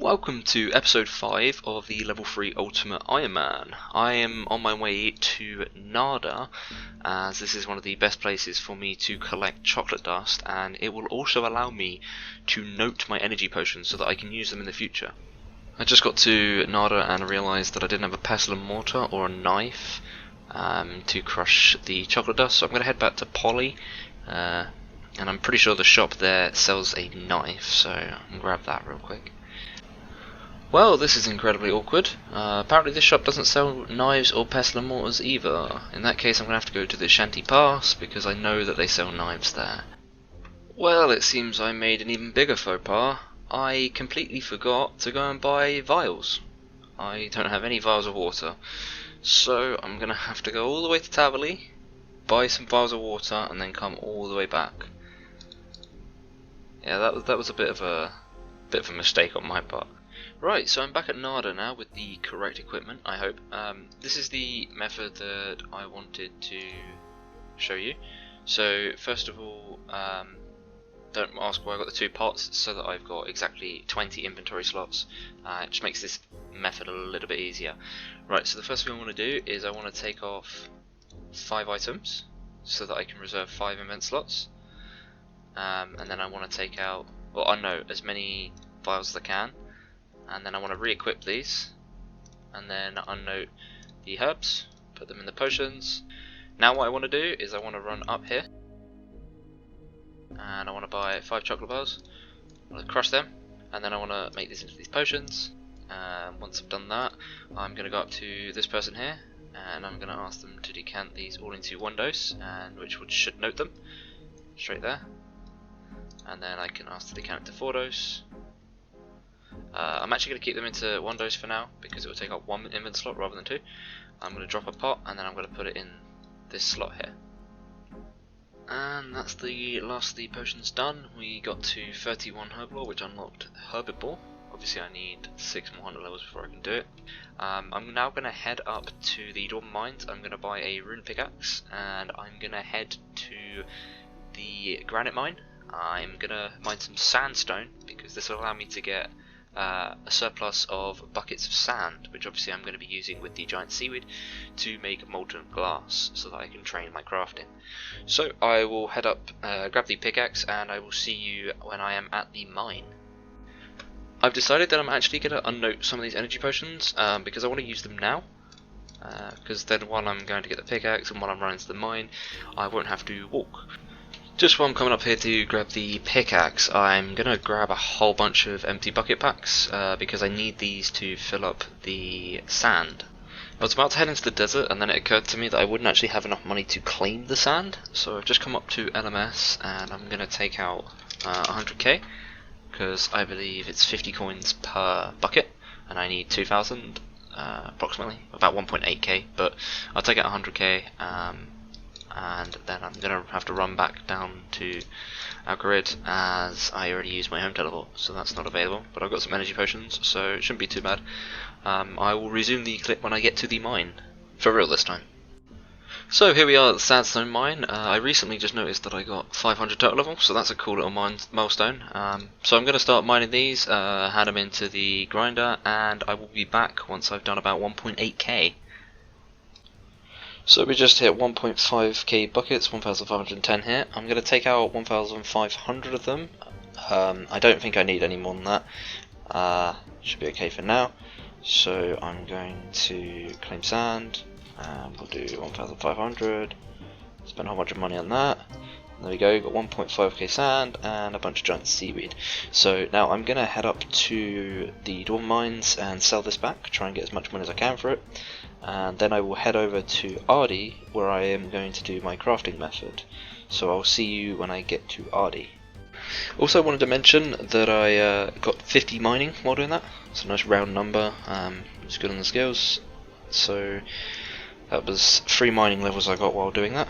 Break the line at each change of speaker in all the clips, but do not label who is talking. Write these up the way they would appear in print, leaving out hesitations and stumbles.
Welcome to episode 5 of the level 3 Ultimate Iron Man. I am on my way to Nada, as this is one of the best places for me to collect chocolate dust, and it will also allow me to note my energy potions so that I can use them in the future. I just got to Nada and realised that I didn't have a pestle and mortar or a knife to crush the chocolate dust, so I'm going to head back to Polly, and I'm pretty sure the shop there sells a knife, so I'm going to grab that real quick. Well, this is incredibly awkward. Apparently this shop doesn't sell knives or pestle and mortars either. In that case I'm going to have to go to the Shanty Pass, because I know that they sell knives there. Well, it seems I made an even bigger faux pas. I completely forgot to go and buy vials. I don't have any vials of water. So I'm going to have to go all the way to Taverley, buy some vials of water, and then come all the way back. Yeah, that was a bit of a mistake on my part. Right, so I'm back at Nada now with the correct equipment, I hope. This is the method that I wanted to show you. So, first of all, don't ask why I got the 2 pots, so that I've got exactly 20 inventory slots. It just makes this method a little bit easier. Right, so the first thing I want to do is I want to take off 5 items, so that I can reserve 5 invent slots. And then I want to take out, well, unnote as many vials as I can. And then I want to re-equip these, and then unnote the herbs, put them in the potions. Now what I want to do is I want to run up here, and I want to buy 5 chocolate bars. I want to crush them, and then I want to make these into these potions. Once I've done that, I'm going to go up to this person here, and I'm going to ask them to decant these all into 1 dose, and which should note them straight there. And then I can ask to decant it to 4 dose. I'm actually going to keep them into 1 dose for now, because it will take up 1 invent slot rather than 2. I'm going to drop a pot, and then I'm going to put it in this slot here. And that's the last of the potions done. We got to 31 Herblore, which unlocked Herbivore. Obviously I need 6 more 100 levels before I can do it. I'm now going to head up to the Dormant Mines. I'm going to buy a rune pickaxe, and I'm going to head to the granite mine. I'm going to mine some sandstone, because this will allow me to get a surplus of buckets of sand, which obviously I'm going to be using with the giant seaweed to make molten glass, so that I can train my crafting. So I will head up, grab the pickaxe, and I will see you when I am at the mine. I've decided that I'm actually going to unnote some of these energy potions, because I want to use them now, because then while I'm going to get the pickaxe and while I'm running to the mine, I won't have to walk. Just while I'm coming up here to grab the pickaxe, I'm going to grab a whole bunch of empty bucket packs, because I need these to fill up the sand. I was about to head into the desert, and then it occurred to me that I wouldn't actually have enough money to claim the sand, so I've just come up to LMS, and I'm going to take out 100k, because I believe it's 50 coins per bucket, and I need 2,000 approximately, about 1.8k, but I'll take out 100k. And then I'm going to have to run back down to Alcarid, as I already used my home teleport, so that's not available, but I've got some energy potions, so it shouldn't be too bad. I will resume the clip when I get to the mine, for real this time. So here we are at the sandstone mine. I recently just noticed that I got 500 total level, so that's a cool little milestone. So I'm going to start mining these, hand them into the grinder, and I will be back once I've done about 1.8k. So we just hit 1.5k buckets, 1,510 here. I'm going to take out 1,500 of them. I don't think I need any more than that. Should be okay for now. So I'm going to claim sand, and we'll do 1,500. Spend a whole bunch of money on that. There we go, got 1.5k sand and a bunch of giant seaweed. So now I'm going to head up to the Dormant Mines and sell this back, try and get as much money as I can for it. And then I will head over to Ardi, where I am going to do my crafting method. So I'll see you when I get to Ardi. Also wanted to mention that I got 50 mining while doing that. It's a nice round number, it's good on the scales. So that was 3 mining levels I got while doing that.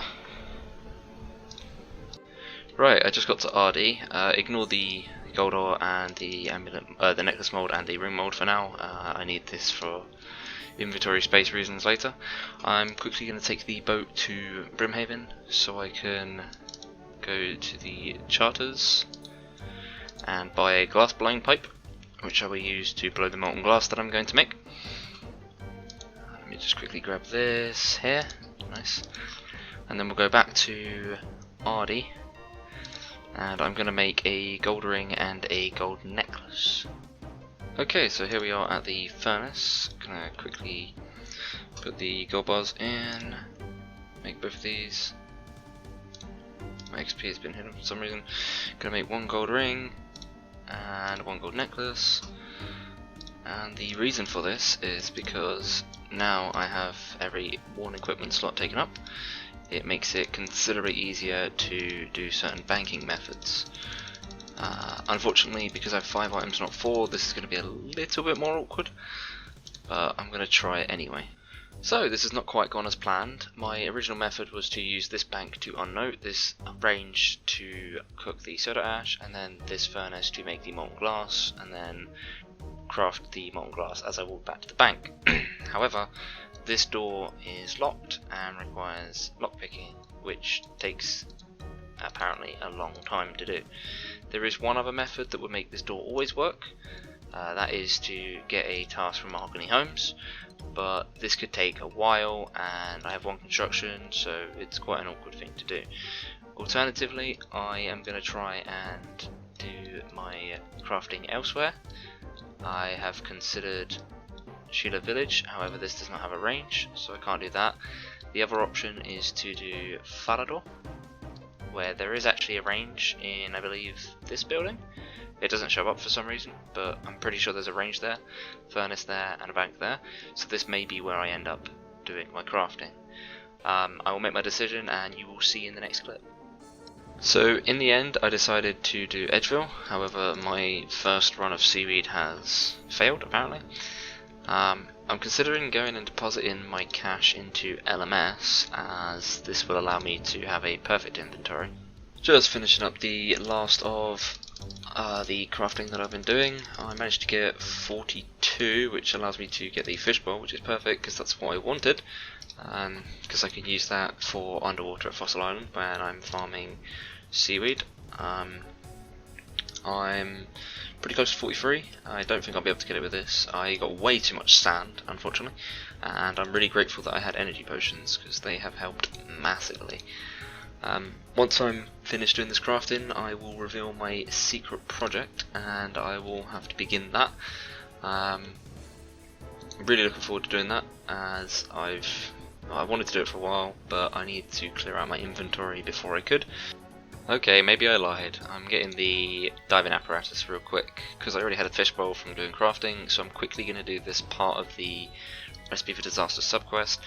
Right, I just got to Ardi. Ignore the gold ore and the amulet, the necklace mold and the ring mold for now. I need this for inventory space reasons later. I'm quickly going to take the boat to Brimhaven so I can go to the charters and buy a glass blowing pipe, which I will use to blow the molten glass that I'm going to make. Let me just quickly grab this here, nice. And then we'll go back to Ardy, and I'm going to make a gold ring and a gold necklace. Okay, so here we are at the furnace. Gonna quickly put the gold bars in, make both of these. My XP has been hidden for some reason. Gonna make one gold ring and one gold necklace. And the reason for this is because now I have every worn equipment slot taken up. It makes it considerably easier to do certain banking methods. Unfortunately, because I have 5 items, not 4, this is going to be a little bit more awkward, but I'm going to try it anyway. So this has not quite gone as planned. My original method was to use this bank to unnote, this range to cook the soda ash, and then this furnace to make the molten glass, and then craft the molten glass as I walk back to the bank. However, this door is locked and requires lockpicking, which takes apparently a long time to do. There is one other method that would make this door always work. That is to get a task from Mahogany Homes, but this could take a while and I have one construction, so it's quite an awkward thing to do. Alternatively, I am going to try and do my crafting elsewhere. I have considered Sheila Village, however this does not have a range, so I can't do that. The other option is to do Farador, where there is actually a range in, I believe, this building. It doesn't show up for some reason, but I'm pretty sure there's a range there, furnace there, and a bank there, so this may be where I end up doing my crafting. I will make my decision and you will see in the next clip. So in the end I decided to do Edgeville, however my first run of seaweed has failed apparently. I'm considering going and depositing my cash into LMS, as this will allow me to have a perfect inventory. Just finishing up the last of the crafting that I've been doing. I managed to get 42, which allows me to get the fishbowl, which is perfect because that's what I wanted, because I can use that for underwater at Fossil Island when I'm farming seaweed. I'm pretty close to 43. I don't think I'll be able to get it with this. I got way too much sand, unfortunately, and I'm really grateful that I had energy potions because they have helped massively. Once I'm finished doing this crafting, I will reveal my secret project and I will have to begin that. I'm really looking forward to doing that, as I wanted to do it for a while, but I need to clear out my inventory before I could. Okay, maybe I lied. I'm getting the diving apparatus real quick because I already had a fishbowl from doing crafting, so I'm quickly going to do this part of the Recipe for Disaster subquest.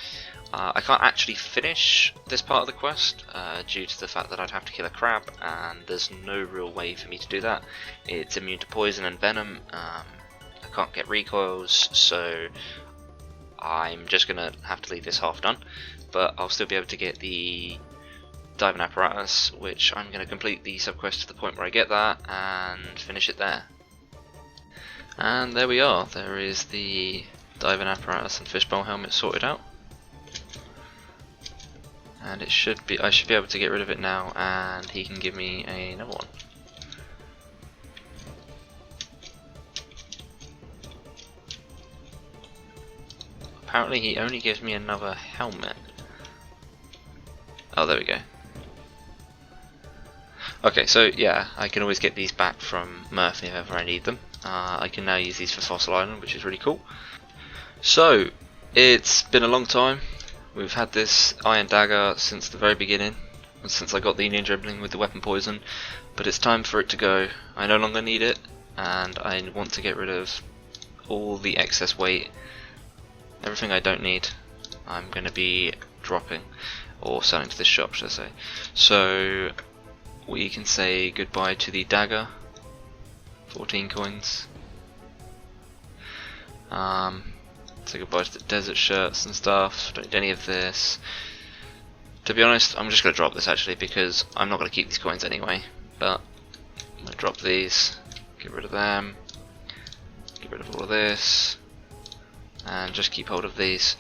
I can't actually finish this part of the quest due to the fact that I'd have to kill a crab, and there's no real way for me to do that. It's immune to poison and venom. I can't get recoils, so I'm just going to have to leave this half done, but I'll still be able to get the diving apparatus, which I'm going to complete the subquest to the point where I get that and finish it there. And there we are, there is the diving apparatus and fishbowl helmet sorted out. And it should be, I should be able to get rid of it now and he can give me another one. Apparently he only gives me another helmet. Oh, there we go. Okay, so yeah, I can always get these back from Murphy if ever I need them. I can now use these for Fossil Island, which is really cool. So, it's been a long time. We've had this iron dagger since the very beginning, since I got the ninja bling with the weapon poison, but it's time for it to go. I no longer need it, and I want to get rid of all the excess weight. Everything I don't need, I'm going to be dropping, or selling to this shop, should I say. So, we can say goodbye to the dagger, 14 coins. Say goodbye to the desert shirts and stuff, don't need any of this. To be honest, I'm just going to drop this actually, because I'm not going to keep these coins anyway, but I'm going to drop these, get rid of them, get rid of all of this, and just keep hold of these.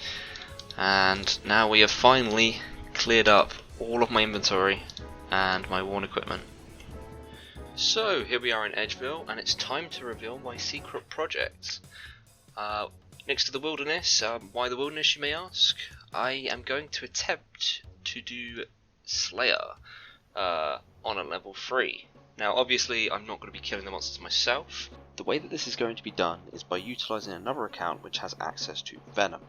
And now we have finally cleared up all of my inventory and my worn equipment. So here we are in Edgeville, and it's time to reveal my secret projects. Next to the wilderness. Why the wilderness, you may ask? I am going to attempt to do Slayer on a level 3. Now obviously I'm not going to be killing the monsters myself. The way that this is going to be done is by utilising another account which has access to Venom.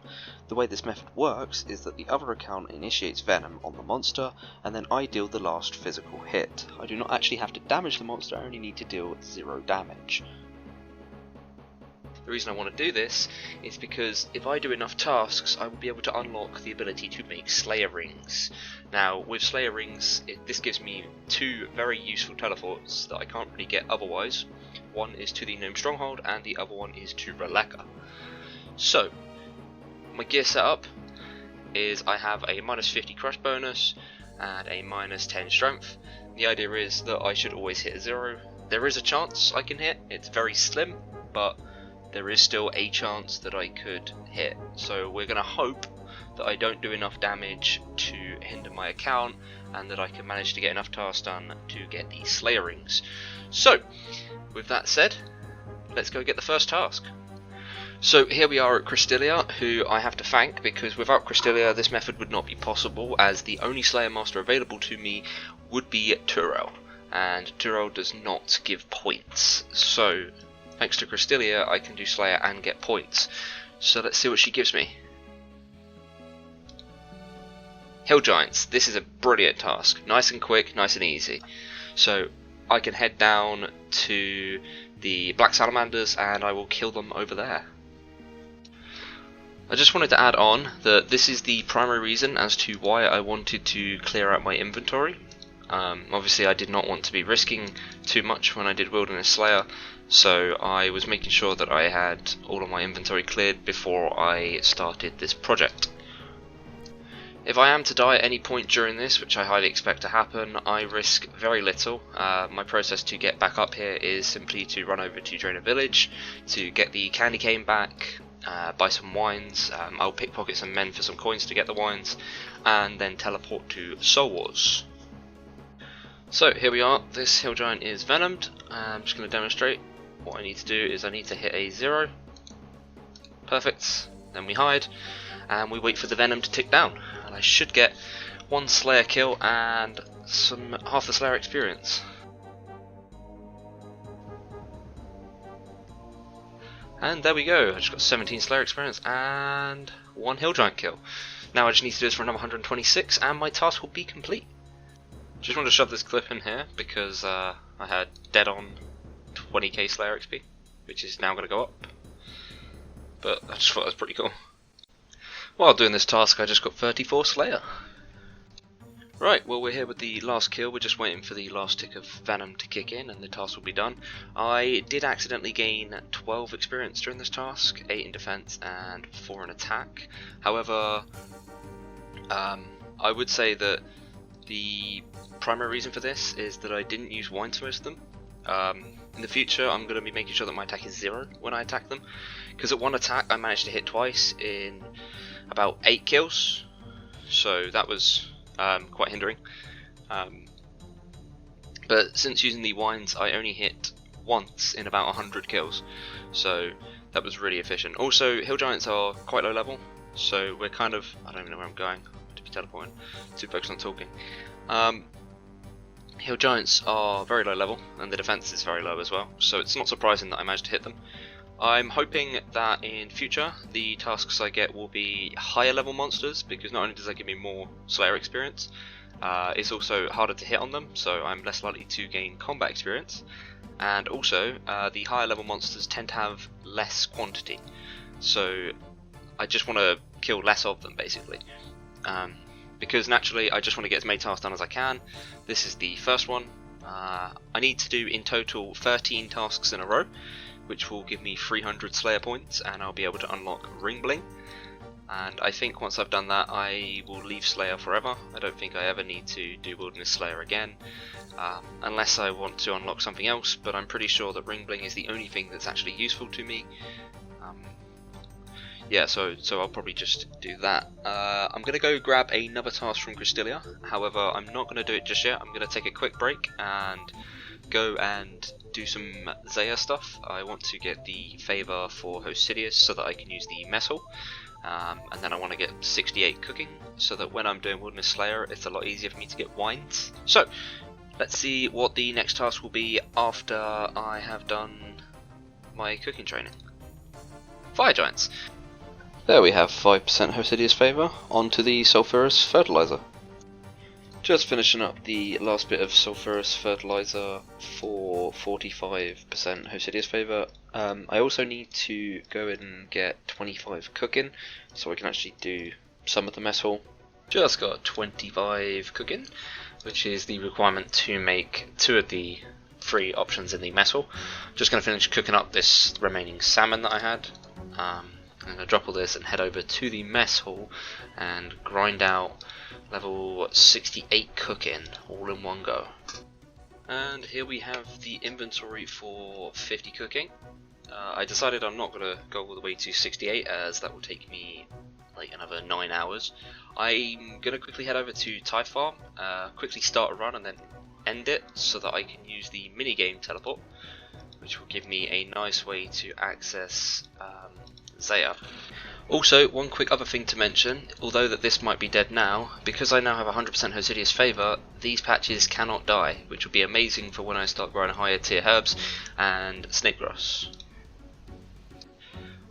The way this method works is that the other account initiates Venom on the monster, and then I deal the last physical hit. I do not actually have to damage the monster, I only need to deal 0 damage. The reason I want to do this is because if I do enough tasks, I will be able to unlock the ability to make Slayer rings. Now, with Slayer rings, this gives me 2 very useful teleports that I can't really get otherwise. One is to the Gnome Stronghold, and the other one is to Releka. So, my gear setup is I have a minus 50 crush bonus and a minus 10 strength. The idea is that I should always hit 0. There is a chance I can hit, it's very slim, but there is still a chance that I could hit. So we're going to hope that I don't do enough damage to hinder my account, and that I can manage to get enough tasks done to get the Slayer rings. So, with that said, let's go get the first task. So here we are at Krystilia, who I have to thank, because without Krystilia this method would not be possible, as the only Slayer Master available to me would be Turel, and Turel does not give points. So, thanks to Krystilia, I can do Slayer and get points. So let's see what she gives me. Hill Giants. This is a brilliant task. Nice and quick, nice and easy. So I can head down to the Black Salamanders and I will kill them over there. I just wanted to add on that this is the primary reason as to why I wanted to clear out my inventory. Obviously I did not want to be risking too much when I did Wilderness Slayer, so I was making sure that I had all of my inventory cleared before I started this project. If I am to die at any point during this, which I highly expect to happen, I risk very little. My process to get back up here is simply to run over to Drainer Village, to get the candy cane back, buy some wines, I'll pickpocket some men for some coins to get the wines, and then teleport to Soul Wars. So here we are, this hill giant is venomed. I'm just going to demonstrate. What I need to do is I need to hit a 0. Perfect. Then we hide and we wait for the venom to tick down, and I should get 1 Slayer kill and half the Slayer experience. And there we go, I just got 17 Slayer experience and 1 hill giant kill. Now I just need to do this for another 126 and my task will be complete. Just want to shove this clip in here because I had dead on 20k Slayer XP, which is now going to go up. But I just thought that was pretty cool. While doing this task I just got 34 Slayer. Right, well we're here with the last kill, we're just waiting for the last tick of Venom to kick in and the task will be done. I did accidentally gain 12 experience during this task, 8 in defense and 4 in attack. However, I would say that the primary reason for this is that I didn't use wine to most of them. In the future I'm going to be making sure that my attack is 0 when I attack them, because at one attack I managed to hit twice in about 8 kills, so that was quite hindering. But since using the wines I only hit once in about 100 kills, so that was really efficient. Also hill giants are quite low level, so we're kind of, I don't even know where I'm going, to be teleporting, too focused on talking. Hill giants are very low level and the defense is very low as well, so it's not surprising that I managed to hit them. I'm hoping that in future the tasks I get will be higher level monsters, because not only does that give me more Slayer experience, it's also harder to hit on them, so I'm less likely to gain combat experience, and also the higher level monsters tend to have less quantity, so I just want to kill less of them basically. Because naturally I just want to get as many tasks done as I can. This is the first one. I need to do in total 13 tasks in a row, which will give me 300 Slayer points and I'll be able to unlock Ring Bling. And I think once I've done that I will leave Slayer forever. I don't think I ever need to do Wilderness Slayer again, unless I want to unlock something else, but I'm pretty sure that Ring Bling is the only thing that's actually useful to me. Yeah, so I'll probably just do that. I'm going to go grab another task from Krystilia, however I'm not going to do it just yet. I'm going to take a quick break and go and do some Zaya stuff. I want to get the favor for Hosidius so that I can use the mess hall. And then I want to get 68 cooking so that when I'm doing Wilderness Slayer it's a lot easier for me to get wines. So let's see what the next task will be after I have done my cooking training. Fire Giants. There we have 5% Hosidius favour, onto the sulphurous fertilizer. Just finishing up the last bit of sulphurous fertilizer for 45% Hosidius favour. I also need to go and get 25 cooking so I can actually do some of the mess hall. Just got 25 cooking, which is the requirement to make 2 of the 3 options in the mess hall. Just going to finish cooking up this remaining salmon that I had. I'm going to drop all this and head over to the mess hall and grind out level 68 cooking all in one go. And here we have the inventory for 50 cooking. I decided I'm not going to go all the way to 68 as that will take me like another 9 hours. I'm going to quickly head over to Tide Farm, quickly start a run and then end it so that I can use the minigame teleport, which will give me a nice way to access Zaya. Also, one quick other thing to mention, although that this might be dead now, because I now have 100% Hosidius favour, these patches cannot die, which will be amazing for when I start growing higher tier herbs and snake grass.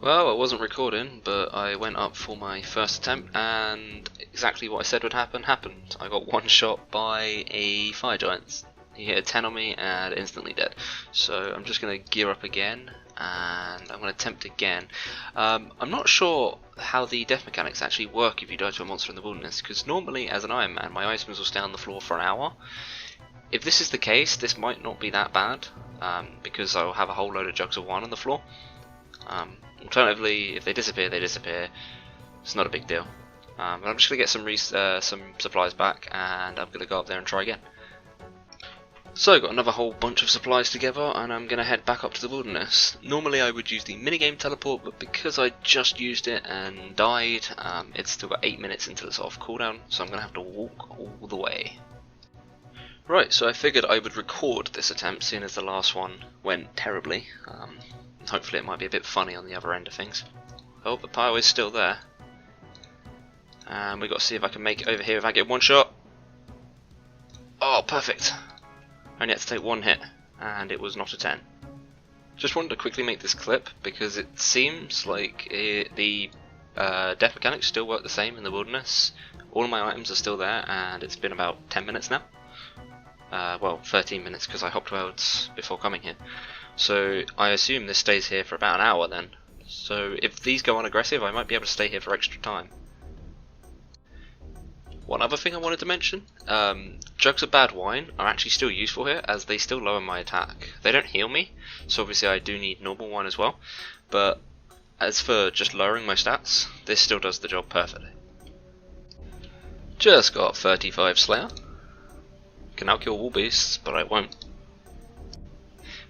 Well, I wasn't recording, but I went up for my first attempt, and exactly what I said would happen, happened. I got one shot by a fire giant. He hit a 10 on me and instantly dead. So I'm just going to gear up again, and I'm going to attempt again. I'm not sure how the death mechanics actually work if you die to a monster in the wilderness, because normally as an Iron Man my items will stay on the floor for an hour. If this is the case, this might not be that bad, because I'll have a whole load of jugs of wine on the floor. Alternatively, if they disappear, they disappear. It's not a big deal. But I'm just going to get some supplies back, and I'm going to go up there and try again. So I got another whole bunch of supplies together, and I'm going to head back up to the wilderness. Normally I would use the minigame teleport, but because I just used it and died, it's still got 8 minutes until it's off cooldown, so I'm going to have to walk all the way. Right, so I figured I would record this attempt, seeing as the last one went terribly. Hopefully it might be a bit funny on the other end of things. Oh, the pile is still there. And we've got to see if I can make it over here if I get one shot. Oh, perfect. I only had to take one hit, and it was not a 10. Just wanted to quickly make this clip, because it seems like the death mechanics still work the same in the wilderness. All of my items are still there, and it's been about 10 minutes now. Well, 13 minutes, because I hopped worlds before coming here. So I assume this stays here for about an hour then. So if these go on aggressive, I might be able to stay here for extra time. One other thing I wanted to mention, jugs of bad wine are actually still useful here, as they still lower my attack. They don't heal me, so obviously I do need normal wine as well, but as for just lowering my stats, this still does the job perfectly. Just got 35 Slayer. Can now kill wall beasts, but I won't.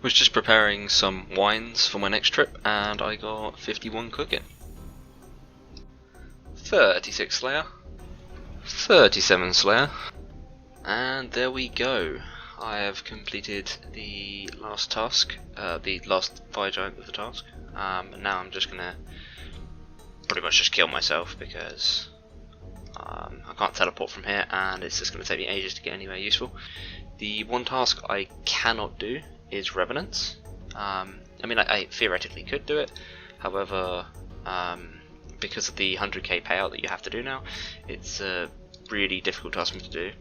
Was just preparing some wines for my next trip, and I got 51 cooking. 36 Slayer. 37 Slayer. And there we go. I have completed the last task, the last fire giant of the task. And now I'm just gonna pretty much just kill myself, because I can't teleport from here, and it's just gonna take me ages to get anywhere useful. The one task I cannot do is Revenants. I mean, I theoretically could do it, however, because of the 100k payout that you have to do now, it's a really difficult task for me to do,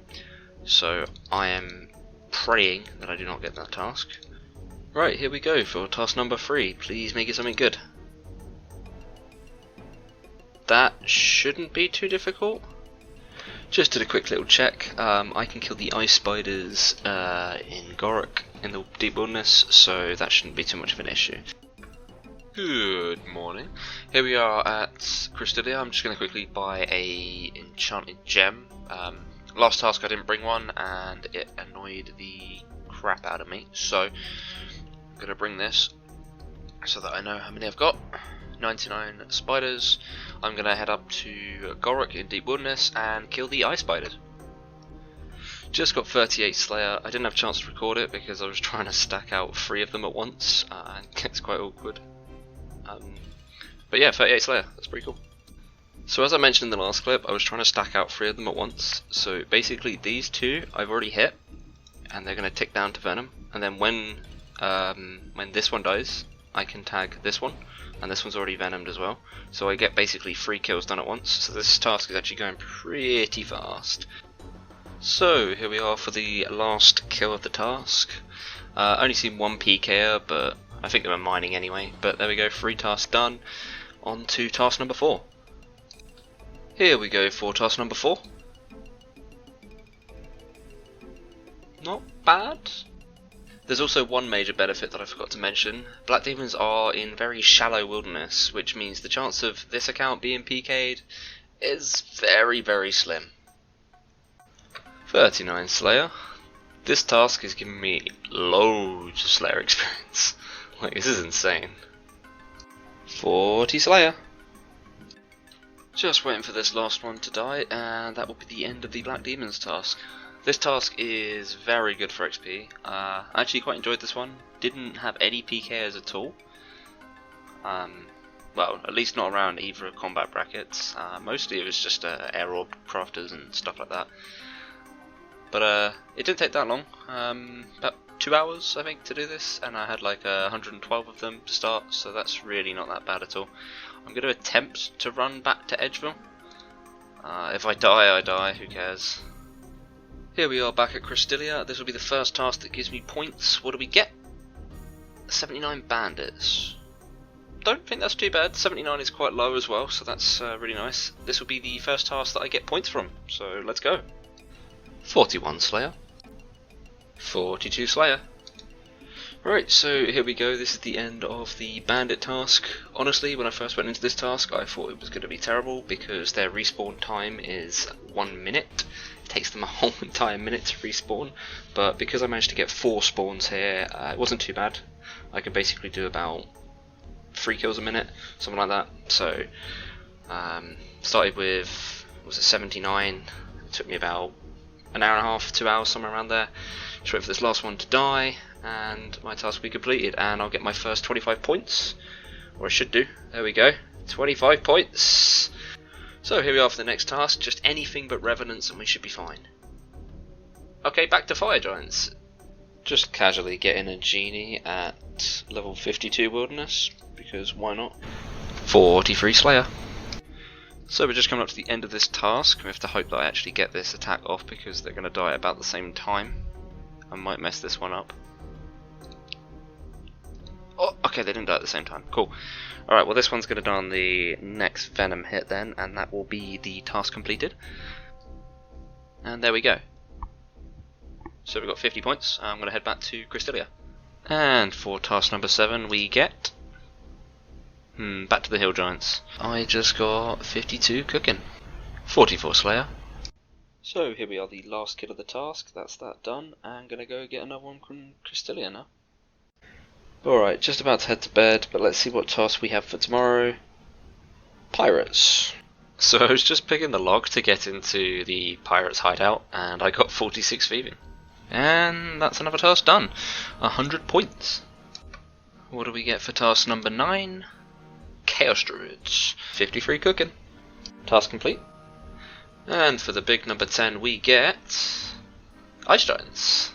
so I am praying that I do not get that task. Right, here we go for task number 3, please make it something good. That shouldn't be too difficult. Just did a quick little check. I can kill the ice spiders in Gorok in the deep wilderness, so that shouldn't be too much of an issue. Good morning. Here we are at Crystalia. I'm just going to quickly buy a enchanted gem. Last task I didn't bring one, and it annoyed the crap out of me, so I'm going to bring this so that I know how many I've got. 99 spiders. I'm going to head up to Gorok in deep wilderness and kill the ice spiders. Just got 38 Slayer. I didn't have a chance to record it because I was trying to stack out 3 of them at once, and it gets quite awkward. But yeah, 38 Slayer, that's pretty cool. So as I mentioned in the last clip, I was trying to stack out 3 of them at once. So basically these 2 I've already hit, and they're going to tick down to Venom, and then when this one dies, I can tag this one, and this one's already venomed as well. So I get basically 3 kills done at once, so this task is actually going pretty fast. So here we are for the last kill of the task. Only seen 1 PKer, but I think they were mining anyway. But there we go, 3 tasks done. On to task number 4. Here we go for task number 4. Not bad. There's also one major benefit that I forgot to mention. Black Demons are in very shallow wilderness, which means the chance of this account being PK'd is very slim. 39 Slayer. This task is giving me loads of Slayer experience. Like, this is insane. 40 Slayer. Just waiting for this last one to die, and that will be the end of the Black Demons task. This task is very good for XP. I actually quite enjoyed this one. Didn't have any PKs at all. Well, at least not around either combat brackets. Mostly it was just air orb crafters and stuff like that. But it didn't take that long. About 2 hours I think to do this, and I had like 112 of them to start, so that's really not that bad at all. I'm going to attempt to run back to Edgeville. If I die, I die, who cares. Here we are back at Cristelia. This will be the first task that gives me points. What do we get? 79 bandits. Don't think that's too bad. 79 is quite low as well, so that's really nice. This will be the first task that I get points from, so let's go. 41 Slayer. 42 Slayer. Right, so here we go. This is the end of the bandit task. Honestly, when I first went into this task, I thought it was going to be terrible because their respawn time is 1 minute. It takes them a whole entire minute to respawn, but because I managed to get 4 spawns here, it wasn't too bad. I could basically do about 3 kills a minute, something like that. So, started with, was it 79? It took me about an hour and a half, 2 hours, somewhere around there. Just wait for this last one to die, and my task will be completed, and I'll get my first 25 points. Or I should do. There we go. 25 points! So here we are for the next task. Just anything but Revenants and we should be fine. Okay, back to Fire Giants. Just casually getting a genie at level 52 Wilderness, because why not? 43 Slayer. So we're just coming up to the end of this task. We have to hope that I actually get this attack off because they're going to die at about the same time. I might mess this one up. Oh, okay, they didn't die at the same time. Cool. Alright, well this one's going to die on the next Venom hit then, and that will be the task completed. And there we go. So we've got 50 points. I'm going to head back to Cristelia. And for task number 7 we get... back to the Hill Giants. I just got 52 cooking. 44 Slayer. So here we are, the last kill of the task. That's that done. I'm going to go get another one from Cristelia now. Alright, just about to head to bed, but let's see what task we have for tomorrow. Pirates. So I was just picking the log to get into the pirates hideout, and I got 46 thieving. And that's another task done. 100 points. What do we get for task number 9? Chaos Druids. 53 cooking. Task complete. And for the big number 10 we get... Ice Giants.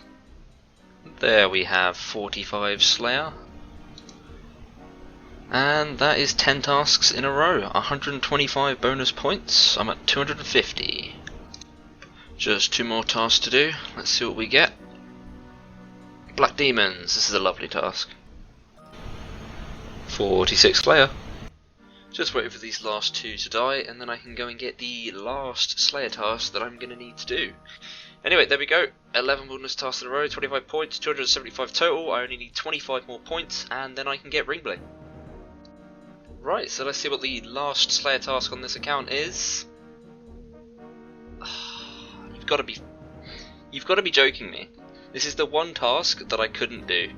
There we have 45 Slayer. And that is 10 tasks in a row. 125 bonus points. I'm at 250. Just 2 more tasks to do. Let's see what we get. Black Demons. This is a lovely task. 46 Slayer. Just waiting for these last 2 to die, and then I can go and get the last Slayer task that I'm going to need to do. Anyway, there we go. 11 wilderness tasks in a row, 25 points, 275 total. I only need 25 more points, and then I can get Ringblade. Right, so let's see what the last Slayer task on this account is. You've got to be joking me. This is the one task that I couldn't do.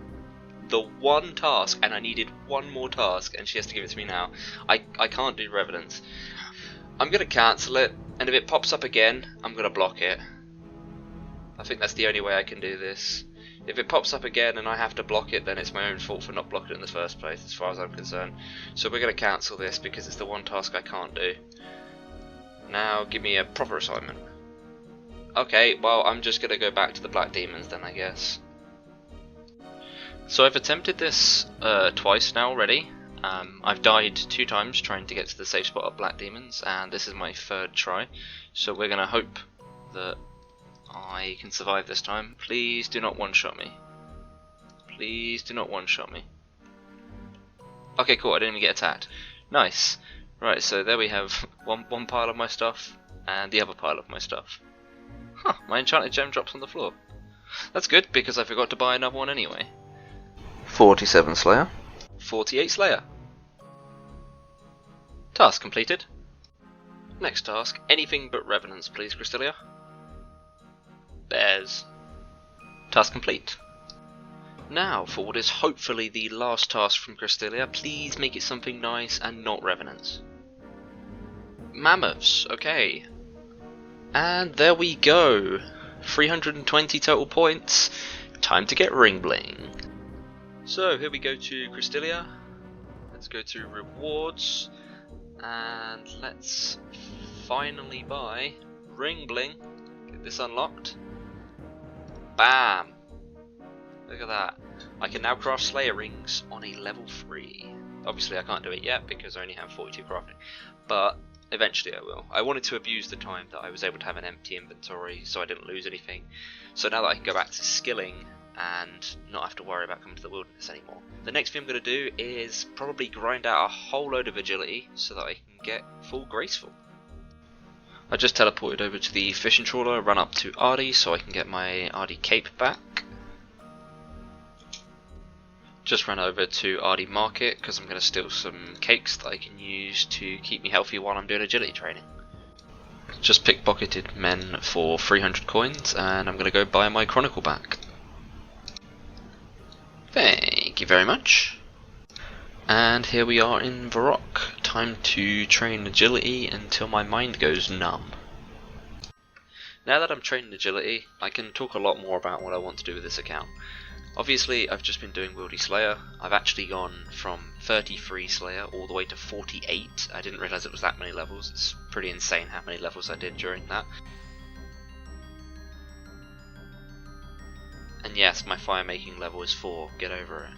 The one task, and I needed one more task, and she has to give it to me now. I can't do Revenants. I'm going to cancel it, and if it pops up again, I'm going to block it. I think that's the only way I can do this. If it pops up again and I have to block it, then it's my own fault for not blocking it in the first place, as far as I'm concerned. So we're going to cancel this because it's the one task I can't do. Now give me a proper assignment. Okay, well I'm just going to go back to the Black Demons then, I guess. So I've attempted this twice now already. I've died 2 times trying to get to the safe spot of Black Demons, and this is my 3rd try. So we're going to hope that I can survive this time. Please do not one-shot me. Please do not one-shot me. Okay, cool, I didn't even get attacked. Nice. Right, so there we have one pile of my stuff and the other pile of my stuff. Huh, my enchanted gem drops on the floor. That's good, because I forgot to buy another one anyway. 47 Slayer. 48 Slayer. Task completed. Next task, anything but Revenants, please, Crystalia. Bears. Task complete. Now for what is hopefully the last task from Crystalia. Please make it something nice and not Revenants. Mammoths, okay. And there we go. 320 total points. Time to get Ring Bling. So here we go to Crystalia. Let's go to rewards. And let's finally buy Ring Bling. Get this unlocked. Bam! Look at that. I can now craft Slayer rings on a level 3. Obviously I can't do it yet because I only have 42 crafting. But eventually I will. I wanted to abuse the time that I was able to have an empty inventory so I didn't lose anything. So now that I can go back to skilling and not have to worry about coming to the wilderness anymore. The next thing I'm going to do is probably grind out a whole load of agility so that I can get full graceful. I just teleported over to the fishing trawler, run up to Ardy so I can get my Ardy cape back. Just ran over to Ardy Market because I'm going to steal some cakes that I can use to keep me healthy while I'm doing agility training. Just pickpocketed men for 300 coins and I'm going to go buy my Chronicle back. Thank you very much. And here we are in Varrock. Time to train agility until my mind goes numb. Now that I'm training agility, I can talk a lot more about what I want to do with this account. Obviously, I've just been doing Wildy Slayer. I've actually gone from 33 Slayer all the way to 48. I didn't realise it was that many levels. It's pretty insane how many levels I did during that. And yes, my fire making level is 4. Get over it.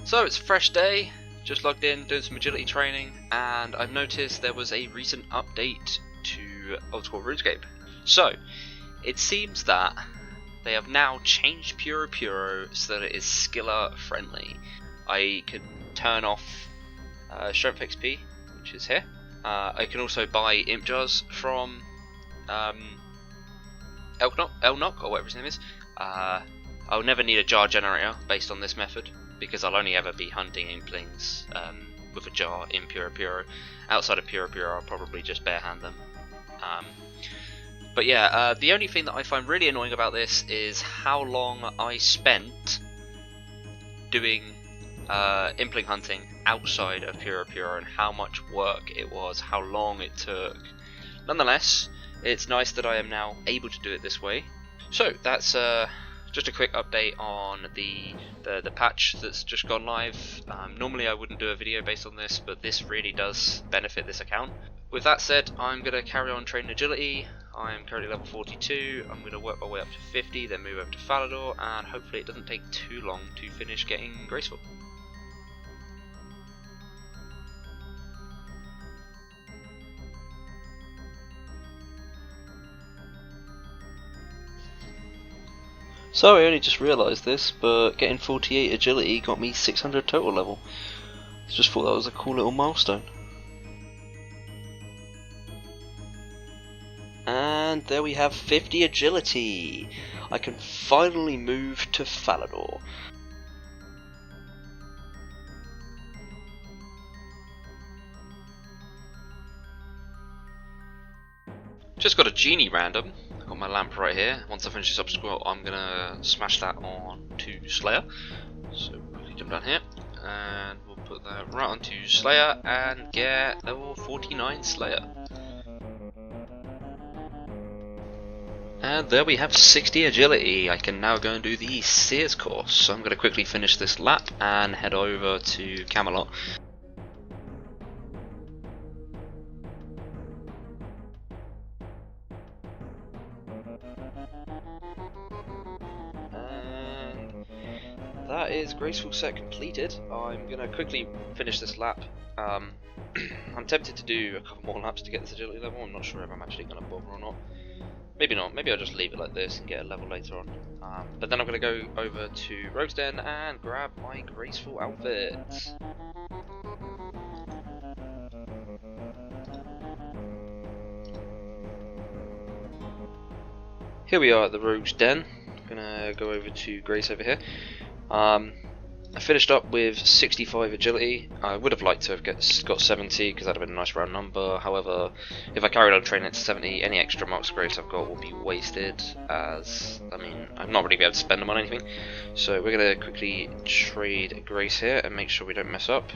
So it's a fresh day, just logged in, doing some agility training, and I've noticed there was a recent update to Old School RuneScape. So, it seems that they have now changed Puro Puro so that it is skiller friendly. I can turn off Strength XP, which is here. I can also buy Imp Jars from Elnock, or whatever his name is. I'll never need a jar generator based on this method, because I'll only ever be hunting Implings with a jar in Puro Puro. Outside of Puro Puro, I'll probably just barehand them. But yeah, the only thing that I find really annoying about this is how long I spent doing Impling hunting outside of Puro Puro and how much work it was, how long it took. Nonetheless, it's nice that I am now able to do it this way. So that's just a quick update on the patch that's just gone live. Normally I wouldn't do a video based on this, but this really does benefit this account. With that said, I'm going to carry on training agility. I am currently level 42. I'm going to work my way up to 50, then move over to Falador, and hopefully it doesn't take too long to finish getting graceful. So I only just realised this, but getting 48 agility got me 600 total level. Just thought that was a cool little milestone. And there we have 50 agility. I can finally move to Falador. Just got a genie random. I've got my lamp right here. Once I finish this obstacle, I'm gonna smash that on to Slayer. So quickly jump down here, and we'll put that right onto Slayer and get level 49 Slayer. And there we have 60 agility. I can now go and do the Sears course. So I'm going to quickly finish this lap and head over to Camelot. And that is graceful set completed. I'm going to quickly finish this lap. I'm tempted to do a couple more laps to get this agility level. I'm not sure if I'm actually going to bother or not. Maybe not, maybe I'll just leave it like this and get a level later on. But then I'm going to go over to Rogue's Den and grab my graceful outfit. Here we are at the Rogue's Den. I'm going to go over to Grace over here. I finished up with 65 agility. I would have liked to have got 70 because that would have been a nice round number. However, if I carried on training to 70, any extra marks of grace I've got will be wasted, as I mean, I'm not really be able to spend them on anything. So we're going to quickly trade grace here and make sure we don't mess up.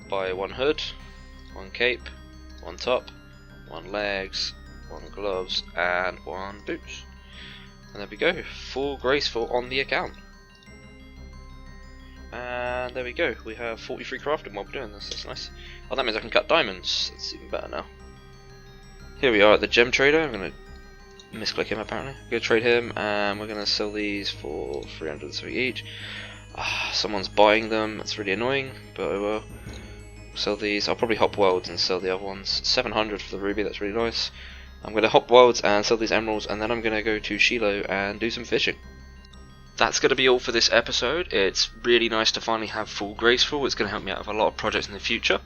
Buy one hood, one cape, one top, one legs, one gloves, and one boots. And there we go, full graceful on the account. And there we go, we have 43 crafting while we're doing this, that's nice. Oh, that means I can cut diamonds, that's even better now. Here we are at the gem trader. I'm going to misclick him apparently. I'm going to trade him and we're going to sell these for 303 each. Someone's buying them, that's really annoying, but oh well. Sell these, I'll probably hop worlds and sell the other ones. 700 for the ruby, that's really nice. I'm going to hop worlds and sell these emeralds, and then I'm going to go to Shiloh and do some fishing. That's going to be all for this episode. It's really nice to finally have full graceful. It's going to help me out with a lot of projects in the future.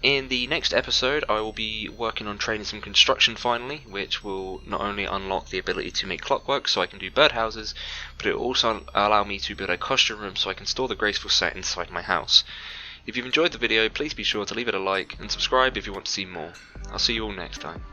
In the next episode I will be working on training some construction finally, which will not only unlock the ability to make clockwork so I can do birdhouses, but it will also allow me to build a costume room so I can store the graceful set inside my house. If you've enjoyed the video, please be sure to leave it a like and subscribe if you want to see more. I'll see you all next time.